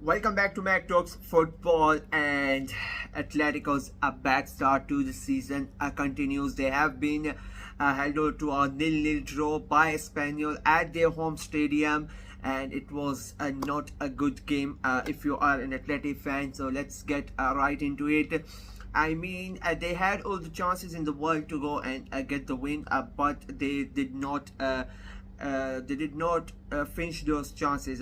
Welcome back to Mac Talks Football, and Atletico's a bad start to the season continues. They have been held out to a nil-nil draw by Espanyol at their home stadium, and it was not a good game if you are an Atleti fan. So let's get right into it. They had all the chances in the world to go and get the win, but they did not. Finish those chances.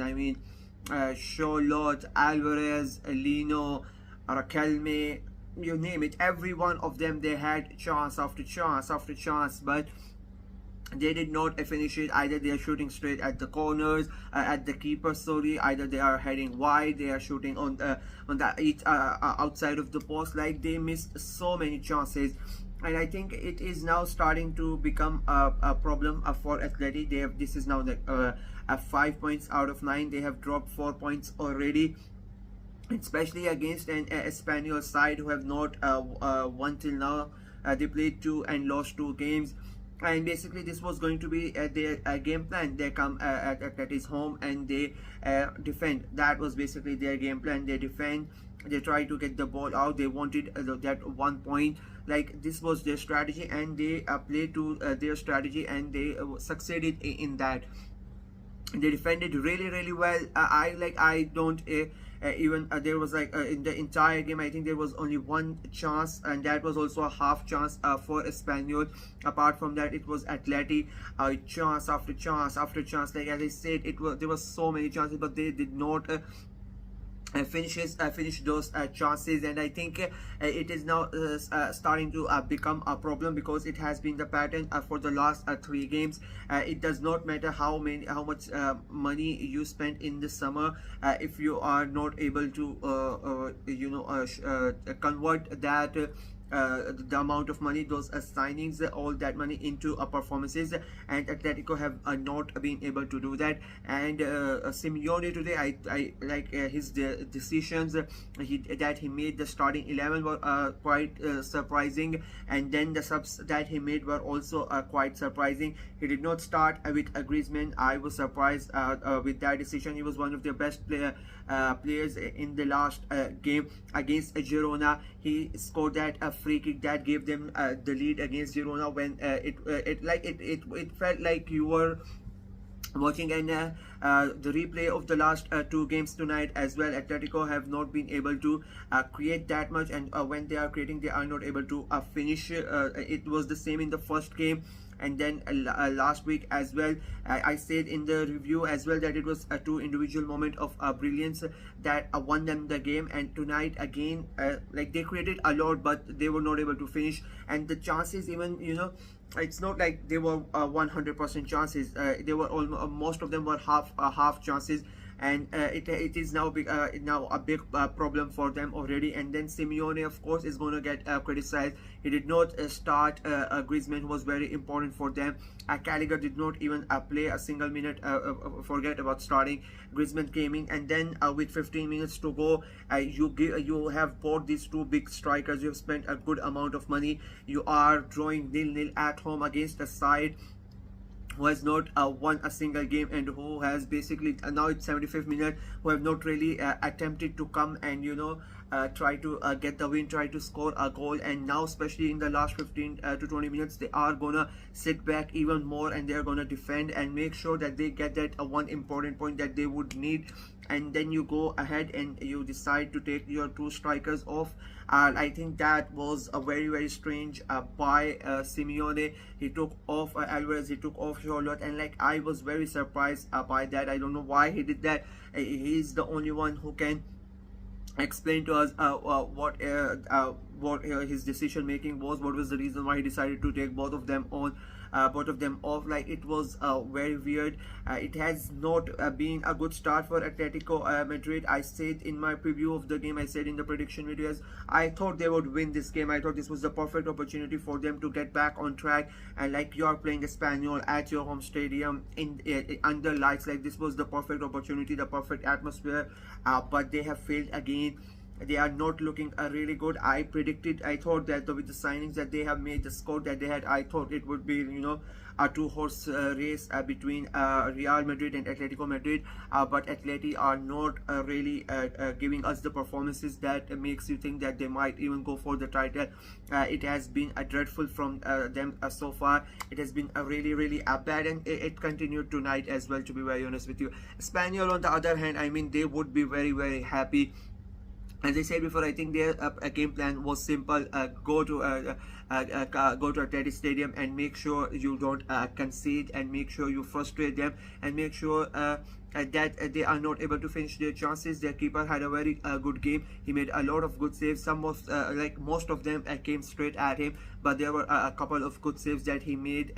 Charlotte, Alvarez, Lino, Raquelme, you name it, every one of them, they had chance after chance after chance, but they did not finish it. Either they are shooting straight at the corners, at the keeper, sorry, either they are heading wide, they are shooting on the outside of the post. Like, they missed so many chances, and I think it is now starting to become a problem for Atleti. This is now the 5 points out of 9. They have dropped 4 points already, especially against an Espanyol side who have not won till now. They played 2 and lost 2 games, and basically this was going to be their game plan. They come at his home and they defend. That was basically their game plan. They defend, they try to get the ball out. They wanted that 1 point. Like, this was their strategy, and they played to their strategy, and they succeeded in that. They defended really well. I don't even there was in the entire game, I think there was only one chance, and that was also a half chance for Espanyol. Apart from that, it was Atleti, chance after chance after chance. Like, as I said, there was so many chances, but they did not finish those chances. And I think it is now starting to become a problem, because it has been the pattern for the last 3 games. It does not matter how much money you spend in the summer, if you are not able to convert that the amount of money, those signings, all that money into performances, and Atletico have not been able to do that. And Simeone today, I like his decisions that he made. The starting 11 were quite surprising, and then the subs that he made were also quite surprising. He did not start with Griezmann. I was surprised with that decision. He was one of their best players in the last game against Girona. He scored that free kick that gave them the lead against Girona, when it felt like you were watching the replay of the last 2 games tonight as well. Atletico have not been able to create that much, and when they are creating, they are not able to finish. It was the same in the first game, and then last week as well. I said in the review as well that it was a 2 individual moment of brilliance that won them the game. And tonight again, like, they created a lot, but they were not able to finish. And the chances, even, it's not like they were 100% chances. They were almost, most of them were half chances, and it is now a big problem for them already. And then Simeone, of course, is going to get criticized. He did not start Griezmann, who was very important for them. Gallagher did not even play a single minute. Forget about starting. Griezmann came in, and then with 15 minutes to go, you have bought these 2 big strikers. You have spent a good amount of money. You are drawing 0-0 at home against a side who has not won a single game, and who has basically now it's 75th minute, who have not really attempted to come and try to get the win, try to score a goal. And now, especially in the last 15 to 20 minutes, they are gonna sit back even more, and they are gonna defend and make sure that they get that one important point that they would need. And then you go ahead and you decide to take your 2 strikers off. I think that was a very strange by Simeone. He took off Alvarez, he took off Charlotte, and like, I was very surprised by that. I don't know why he did that. He's the only one who can explain to us what his decision making was. What was the reason why he decided to take both of them off? Like, it was very weird. It has not been a good start for Atletico Madrid. I said in my preview of the game, I said in the prediction videos, I thought they would win this game. I thought this was the perfect opportunity for them to get back on track. And like, you are playing Espanyol at your home stadium under lights. Like, this was the perfect opportunity, the perfect atmosphere, but they have failed again. they are not looking really good. I thought that with the signings that they have made, the squad that they had, I thought it would be, a two-horse race between Real Madrid and Atletico Madrid, but Atleti are not really giving us the performances that makes you think that they might even go for the title. It has been dreadful from them so far. It has been really bad, and it continued tonight as well, to be very honest with you. Espanyol, on the other hand, I mean, they would be very happy. As I said before, I think their game plan was simple: go to Atleti Stadium and make sure you don't concede, and make sure you frustrate them, and make sure that they are not able to finish their chances. Their keeper had a very good game. He made a lot of good saves. Some of like most of them came straight at him, but there were a couple of good saves that he made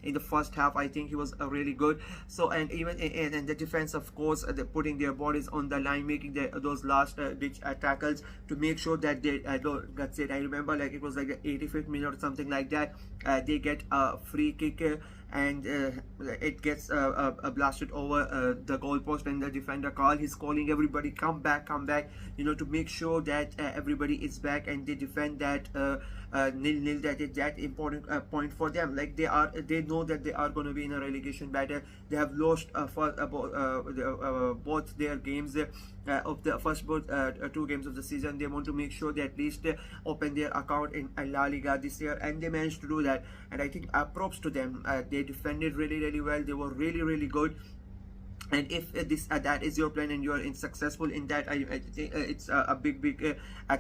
in the first half. I think he was really good. So, and even in the defense, of course, they're putting their bodies on the line, making those last ditch tackles to make sure that they don't get it. I remember, like, it was like the 85th minute or something like that. They get a free kick, and it gets blasted over the goalpost, and the defender he's calling everybody, come back, to make sure that everybody is back, and they defend that nil. That is that important point for them. Like, they know that they are going to be in a relegation battle. They have lost for both their games of the first two games of the season. They want to make sure they at least open their account in La Liga this year, and they managed to do that. And I think props to them. They defended really well. They were really good. And if that is your plan and you are successful in that, I think it's a big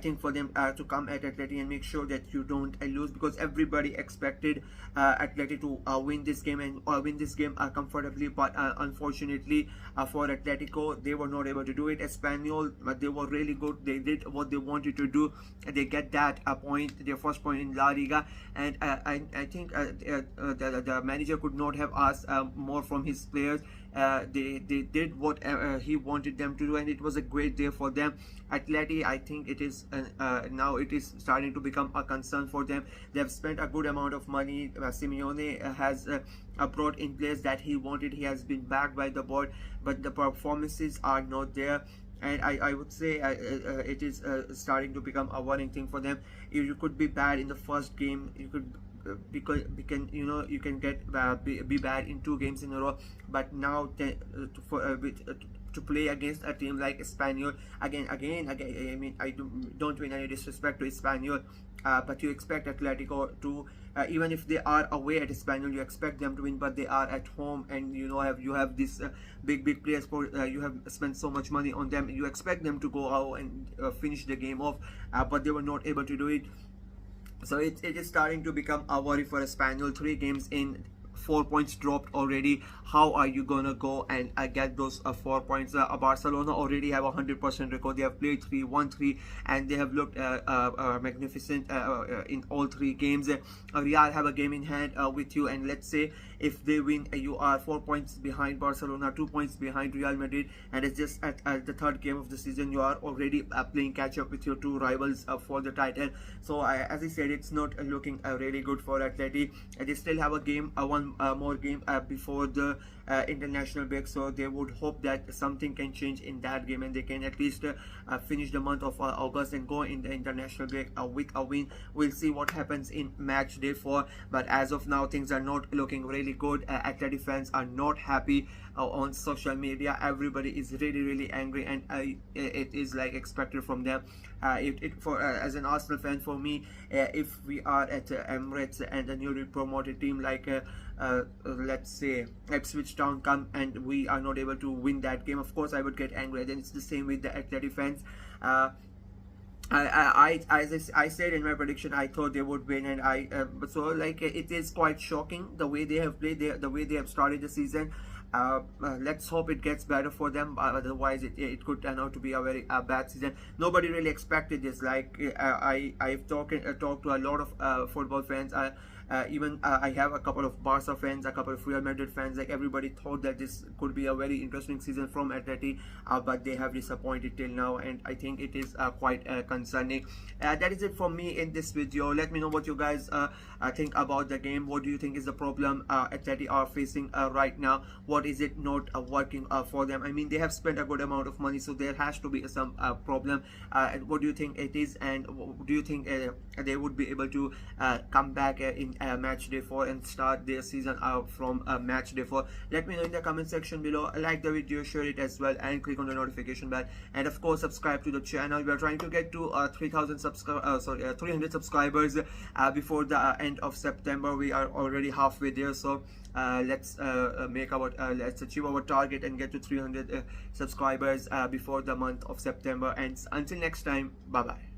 thing for them to come at Atleti and make sure that you don't lose, because everybody expected Atleti to win this game, and win this game comfortably. But unfortunately for Atletico, they were not able to do it. Espanyol, they were really good. They did what they wanted to do. They get that point, their first point in La Liga, and I think the manager could not have asked more from his players. They did what he wanted them to do, and it was a great day for them. Atleti, I think it is now it is starting to become a concern for them. They have spent a good amount of money. Simeone has brought in players that he wanted. He has been backed by the board, but the performances are not there. And I would say it is starting to become a worrying thing for them. You could be bad in the first game. You could because you can get be bad in 2 games in a row, but now to play against a team like Espanyol again. I mean, I don't mean any disrespect to Espanyol, but you expect Atletico to even if they are away at Espanyol, you expect them to win, but they are at home, and you have this big players. You have spent so much money on them. You expect them to go out and finish the game off, but they were not able to do it. So it is starting to become a worry for Espanyol. 3 games in, 4 points dropped already. How are you gonna go and get those 4 points? Barcelona already have a 100% record. They have played 3-1-3, and they have looked magnificent in all 3 games. Real have a game in hand with you, and let's say if they win, you are 4 points behind Barcelona, 2 points behind Real Madrid, and it's just at the 3rd game of the season. You are already playing catch up with your 2 rivals for the title. So as I said, it's not looking really good for Atleti. They still have a game, one more game before the international break, so they would hope that something can change in that game, and they can at least finish the month of August and go in the international break with a win. We'll see what happens in match day 4, but as of now, things are not looking really good. Atleti fans are not happy on social media. Everybody is really angry, and it is like expected from them. As an Arsenal fan, for me, if we are at Emirates and a newly promoted team like let's say Ipswich Town come and we are not able to win that game, of course I would get angry. Then it's the same with the Atleti fans. As I said in my prediction, I thought they would win, and so like it is quite shocking the way they have played, the way they have started the season. Let's hope it gets better for them, otherwise it could turn out to be a very bad season. Nobody really expected this. Like I've talked to a lot of football fans, Even I have a couple of Barca fans, a couple of Real Madrid fans. Like everybody thought that this could be a very interesting season from Atleti, but they have disappointed till now, and I think it is quite concerning. That is it from me in this video. Let me know what you guys think about the game. What do you think is the problem Atleti are facing right now? What is it not working for them? I mean, they have spent a good amount of money, so there has to be some problem. What do you think it is, and do you think they would be able to come back in match day 4 and start their season from match day 4? Let me know in the comment section below. Like the video, share it as well, and click on the notification bell, and of course subscribe to the channel. We are trying to get to 300 subscribers before the end of September. We are already halfway there, so let's achieve our target and get to 300 subscribers before the month of September. And until next time, bye bye.